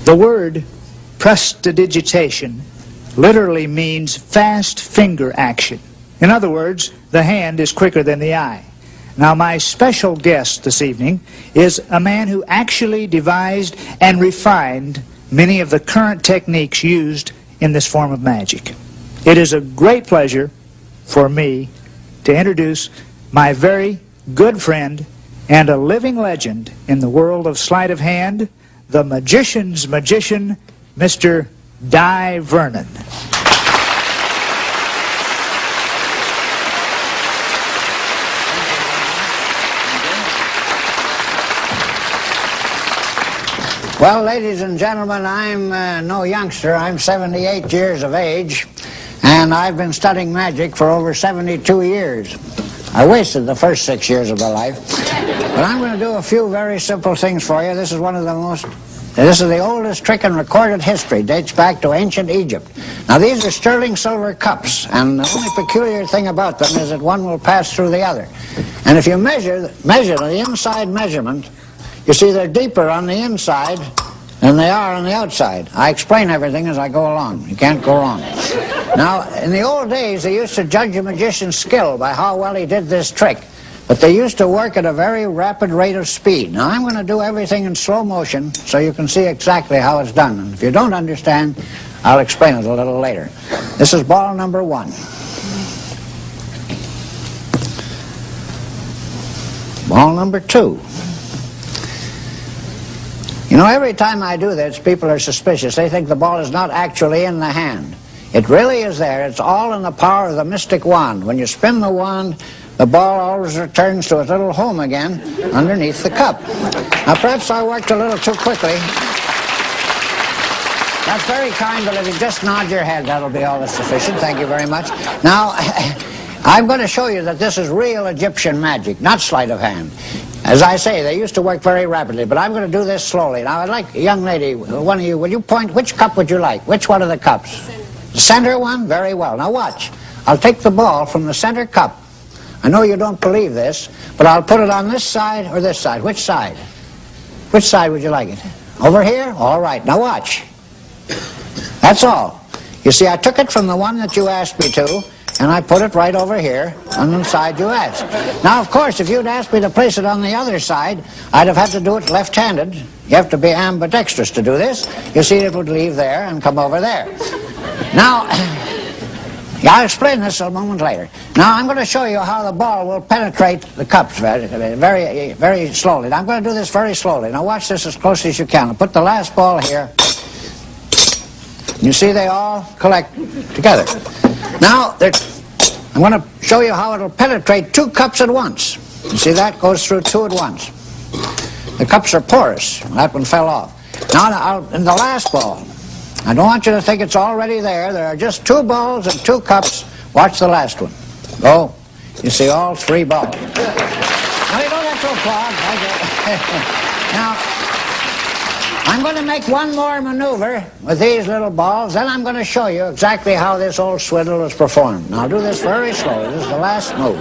The word prestidigitation literally means fast finger action. In other words, the hand is quicker than the eye. Now, my special guest this evening is a man who actually devised and refined many of the current techniques used in this form of magic. It is a great pleasure for me to introduce my very good friend and a living legend in the world of sleight of hand, the magician's magician, Mr. Dai Vernon. Well, ladies and gentlemen, I'm no youngster. I'm 78 years of age, and I've been studying magic for over 72 years. I wasted the first 6 years of my life. But I'm going to do a few very simple things for you. This is the oldest trick in recorded history. Dates back to ancient Egypt. Now, these are sterling silver cups, and the only peculiar thing about them is that one will pass through the other. And if you measure the inside measurement, you see they're deeper on the inside than they are on the outside. I explain everything as I go along. You can't go wrong. Now, in the old days, they used to judge a magician's skill by how well he did this trick. But they used to work at a very rapid rate of speed. Now, I'm going to do everything in slow motion so you can see exactly how it's done. And if you don't understand, I'll explain it a little later. This is ball number 1. Ball number 2. You know, every time I do this, people are suspicious. They think the ball is not actually in the hand. It really is there. It's all in the power of the mystic wand. When you spin the wand, the ball always returns to its little home again underneath the cup. Now, perhaps I worked a little too quickly. That's very kind, but if you just nod your head, that'll be all that's sufficient. Thank you very much. Now, I'm going to show you that this is real Egyptian magic, not sleight of hand. As I say, they used to work very rapidly, but I'm going to do this slowly. Now, I'd like, a young lady, one of you, will you point, which cup would you like? Which one of the cups? The center one? Very well. Now, watch. I'll take the ball from the center cup. I know you don't believe this, but I'll put it on this side or this side. Which side? Which side would you like it? Over here? All right. Now, watch. That's all. You see, I took it from the one that you asked me to, and I put it right over here on the side you asked. Now, of course, if you'd asked me to place it on the other side, I'd have had to do it left-handed. You have to be ambidextrous to do this. You see, it would leave there and come over there. Now, I'll explain this a moment later. Now, I'm going to show you how the ball will penetrate the cups very, very slowly. Now, I'm going to do this very slowly. Now, watch this as close as you can. I'll put the last ball here. You see, they all collect together. Now, I'm going to show you how it'll penetrate 2 cups at once. You see, that goes through 2 at once. The cups are porous. That one fell off. Now, in the last ball, I don't want you to think it's already there. There are just 2 balls and 2 cups. Watch the last one. Go. You see all 3 balls. Now, you don't have to applaud. Now, I'm going to make one more maneuver with these little balls, then I'm going to show you exactly how this old swiddle is performed. Now, I'll do this very slowly. This is the last move.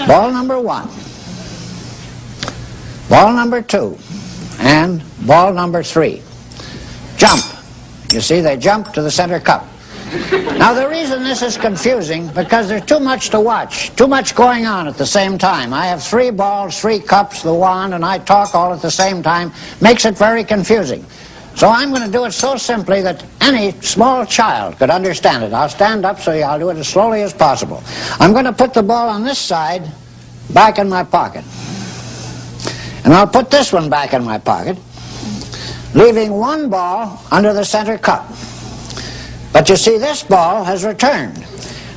Ball number 1. Ball number 2. And ball number 3. Jump. You see, they jump to the center cup. Now, the reason this is confusing, because there's too much to watch, too much going on at the same time. I have 3 balls, 3 cups, the wand, and I talk all at the same time. Makes it very confusing. So I'm going to do it so simply that any small child could understand it. I'll stand up, so I'll do it as slowly as possible. I'm going to put the ball on this side back in my pocket. And I'll put this one back in my pocket, leaving 1 ball under the center cup. But you see, this ball has returned.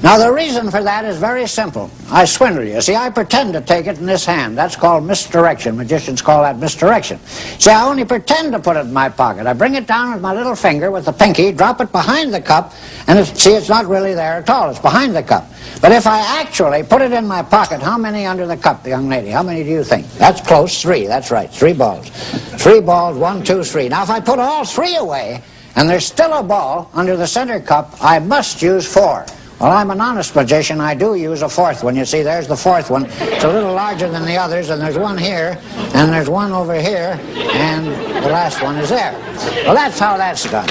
Now, the reason for that is very simple. I swindle you. See, I pretend to take it in this hand. That's called misdirection. Magicians call that misdirection. See, I only pretend to put it in my pocket. I bring it down with my little finger, with the pinky, drop it behind the cup, and see, it's not really there at all. It's behind the cup. But if I actually put it in my pocket, how many under the cup, young lady? How many do you think? That's close. 3. That's right. 3 balls. 3 balls. 1, 2, 3. Now, if I put all 3 away, and there's still a ball under the center cup, I must use 4. Well, I'm an honest magician. I do use a fourth one. You see, there's the fourth one. It's a little larger than the others, and there's one here, and there's one over here, and the last one is there. Well, that's how that's done.